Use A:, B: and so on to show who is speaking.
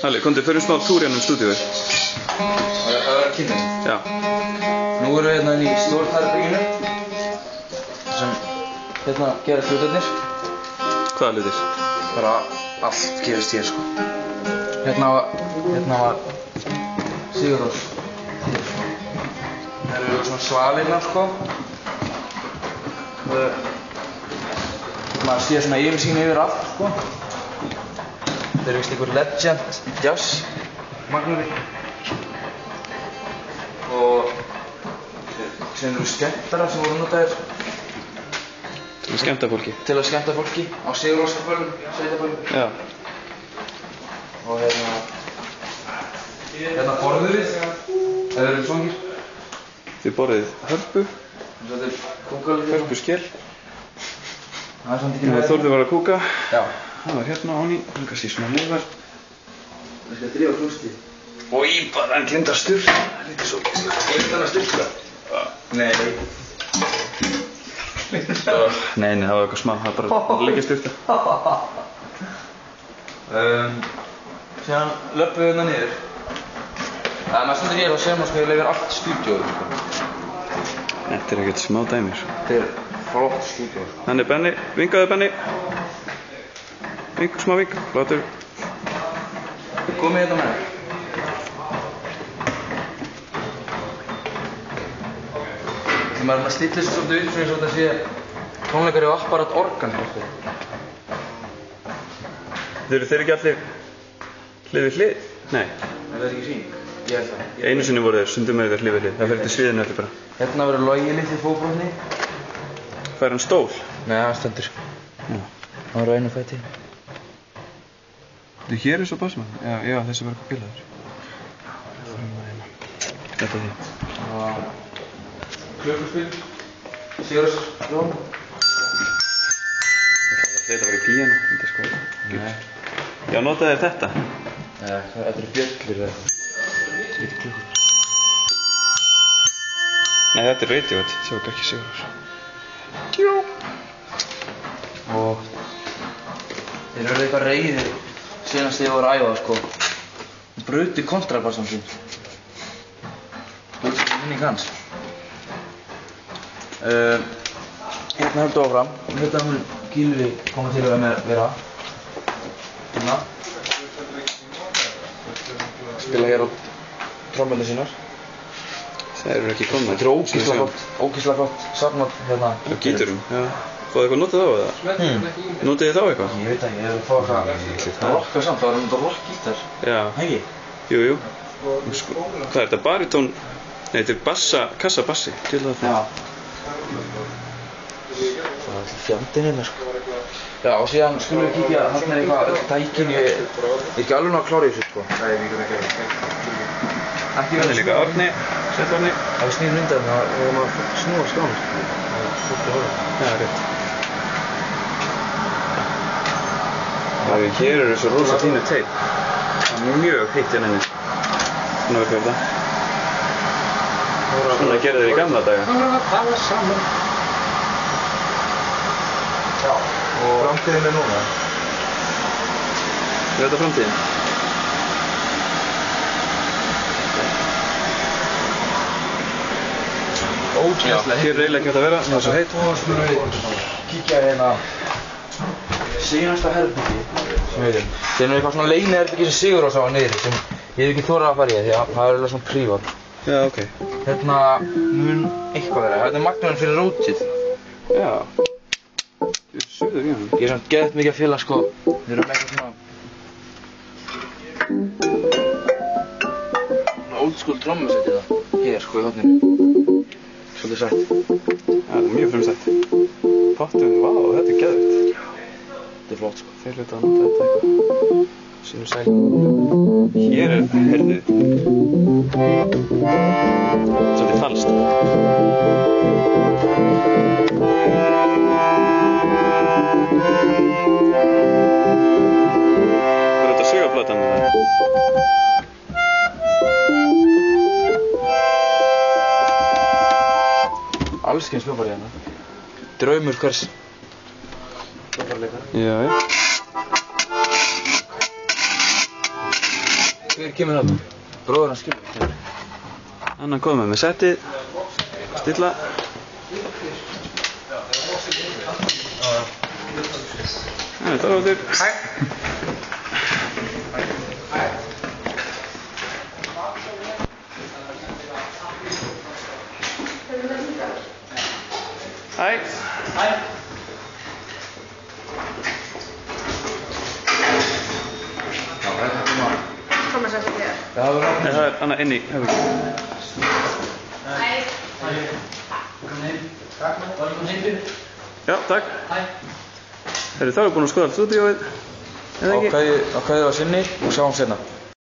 A: Halli, komdu, förum smá túr hérna stúdíóið.
B: Það var kynning.
A: Já.
B: Nú erum við hérna inn í stjórnherberginu sem hérna gera hlutirnir.
A: Hvaða hlutir?
B: Bara allt gerist hér sko. Hérna var Sigurrós. Það eru svona svalirnar sko. Maður sé svona yfirsýn yfir allt sko. Það eru vist einhver legend jazz magnari. Og sem eru skemmtarar sem voru notaðir
A: Til að skemmta fólki.
B: til að skemmta fólki á Sigurrósaböllum, sveitaböllum.
A: Já.
B: Og hérna borðum við. Það eru svangir.
A: Þið borðið hörpu,
B: Þetta er kúkalíka.
A: hörpuskel.
B: Það er samt ekki
A: Nú
B: með
A: Þórður var að kúka.
B: Já.
A: Það var hérna á ný, hann kannski svona leifar.
B: Það skal drífa klústi.
A: Og í bara hann glinda sturr. Það er ekki svo gæslega.
B: Gleymd hann að styrka? Nei.
A: Nei, það var eitthvað smá, það var bara leggja styrta.
B: Síðan löpum við hérna niður. Það er maður stundir hér og sér maður sko ég leifir allt stúdíóið sko.
A: Þetta er ekkert smá dæmi, sko.
B: Þetta er flott stúdíóið sko.
A: Þannig Benni, vinkaðu Benni. Smá vink, látur.
B: Komið hérna með. Þegar maður stillir þessu svolítið upp svo eins og þetta sé tónleikar í apparat organ sko.
A: Þeir ekki allir hlið við hlið? Nei.
B: En það er ekki sýning. Ég held það.
A: Einu sinni voru þeir stundum með þeir hlið við hlið. Það fyrir til sviðinu allir bara.
B: Hérna verður Logi litli fótbrotni.
A: Fær hann stól?
B: Nei, hann stendur.
A: Já.
B: Hann var á einu fæti.
A: Þú hér er svo bassmann? Já, þessi var eitthvað bilaður. Þetta er því.
B: Klökkuspil. Sigurðsson.
A: Þetta var í píano, þetta sko.
B: Nei.
A: Já, notaði þér þetta?
B: Nei, þetta eru bjöllir eða. Lítið klukkur.
A: Nei, þetta er Radiohead, sjá ekki Sigurðs.
B: Og þeir eru eitthvað reiðir senast þegar voru að æfa sko. Hún bruti kontrabassan sín. Það er minning hans. Hérna höldum við áfram. Hérna mun Gylfi koma til að vera. Hérna. Spila hér á trommurnar sínar.
A: Það eru ekki komnar.
B: Þetta er ógeðslega flott safnat hérna.
A: Á gíturum, já. Fáðu eitthvað notað á það? Notið þið þá eitthvað?
B: Ég veit ekki, ég hef fáið það rocka samt, það var þetta rockgítar.
A: Já.
B: Hegi?
A: Jú. Sko, hvað er þetta? Baritón? Nei, þetta er kassabassi. Til það.
B: Já. Það er fjandinn hérna sko. Já, og síðan skulum við kíkja, þarna er eitthvað tækin, ég er ekki alveg ná að klára í þessu sko. Nei, við getum ekki að gera. Ekki
A: Það er líka Árni, Sveit Árni.
B: Það er snýr undan, það er maður snúa skámast. Það er fólk að horfa.
A: Já, rétt. Hér eru svo rosa fínu teip. Það er mjög heitt hérna inni. Svona verður þetta. Svona gerðu þeir í gamla daga.
B: Já, og framtíðin er núna.
A: Er þetta framtíðin?
B: Ógeðslega
A: Hér er eiginlega ekki hægt að vera, það er svo heitt.
B: Og skulum við kíkja hérna síðasta herbyggi sem við erum. Það er eitthvað svona leyniherbyggi sem Sigurrós á niðri sem ég hef ekki þorað að fara í því að það er alveg svona prívat.
A: Já, ok.
B: Hérna mun eitthvað vera. Þetta er magnarinn fyrir rótið.
A: Já. Þú er suður í hann.
B: Ég er samt geðt mikið að fela sko. Við erum með eitthvað svona old school trommusett í það. Hér sko í horninu. Svolítið sætt.
A: Já, það er mjög frumstætt. Potturinn, vá, þetta er geðvægt.
B: Þetta er flott sko.
A: Þeir hluta að nota þetta eitthvað. Sýnum sæl. Hér er, heyrðu. Svolítið falskt. Hvað er þetta sögaplatan með það?
B: Allskyns hljómar hérna. Draumur hvers hljómbarleikara.
A: Já.
B: Hver kemur þarna? Bróður hans kemur.
A: Annan komið með settið. Stilla. Það er Þorvaldur.
C: Hæ.
A: Hæ.
C: Hæ.
D: Kom að setja þér.
A: Það er annað inn í höfum. Já, takk. Þá erum við búin að skoða allt stúdíóið.
B: Ákveðið á sinni og sjáum seinna.